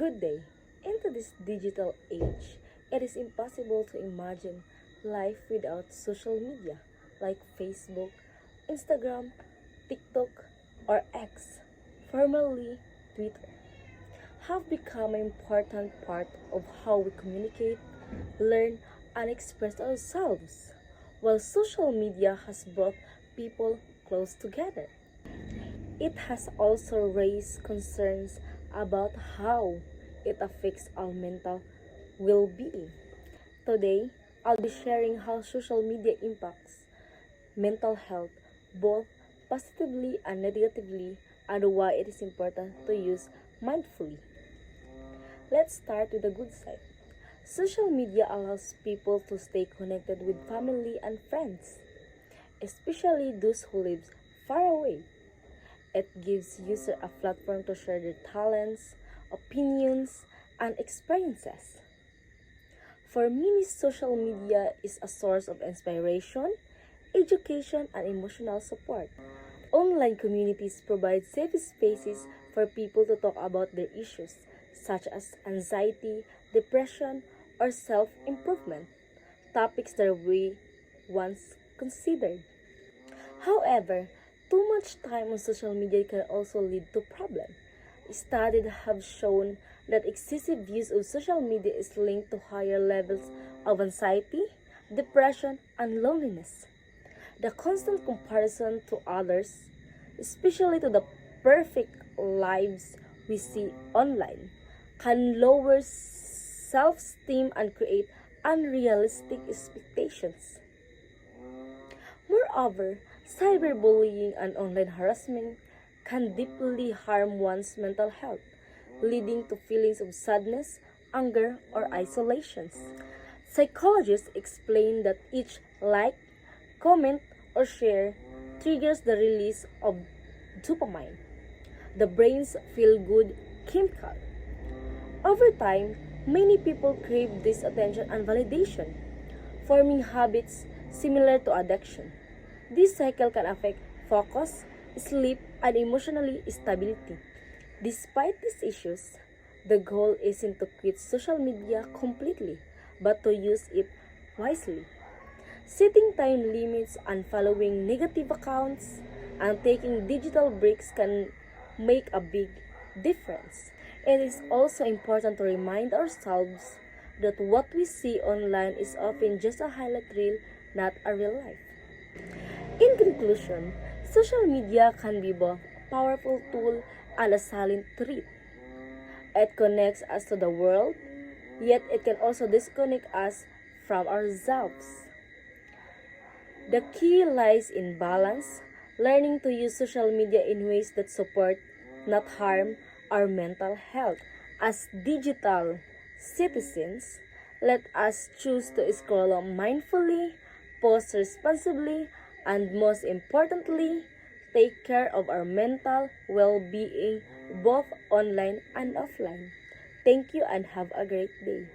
Good day. Into this digital age, it is impossible to imagine life without social media like Facebook, Instagram, TikTok, or X, formerly Twitter, have become an important part of how we communicate, learn, and express ourselves. While social media has brought people close together, it has also raised concerns about how it affects our mental well being. Today, I'll be sharing how social media impacts mental health both positively and negatively, and why it is important to use mindfully. Let's start with the good side. Social media allows people to stay connected with family and friends, especially those who live far away. It gives users a platform to share their talents, opinions, and experiences. For many, social media is a source of inspiration, education, and emotional support. Online communities provide safe spaces for people to talk about their issues, such as anxiety, depression, or self improvement, topics that we once considered. However, too much time on social media can also lead to problems. Studies have shown that excessive use of social media is linked to higher levels of anxiety, depression, and loneliness. The constant comparison to others, especially to the perfect lives we see online, can lower self esteem and create unrealistic expectations. Moreover, cyberbullying and online harassment can deeply harm one's mental health, leading to feelings of sadness, anger, or isolation. Psychologists explain that each like, comment, or share triggers the release of dopamine, the brain's feel good chemical. Over time, many people crave this attention and validation, forming habits similar to addiction. This cycle can affect focus, sleep, and emotional stability. Despite these issues, the goal isn't to quit social media completely, but to use it wisely. Setting time limits, unfollowing negative accounts, and taking digital breaks can make a big difference. It is also important to remind ourselves that what we see online is often just a highlight reel, not a real life. In conclusion, social media can be both a powerful tool and a silent threat. It connects us to the world, yet it can also disconnect us from ourselves. The key lies in balance, learning to use social media in ways that support, not harm, our mental health. As digital citizens, let us choose to scroll mindfully, post responsibly, and most importantly, take care of our mental well-being both online and offline. Thank you and have a great day.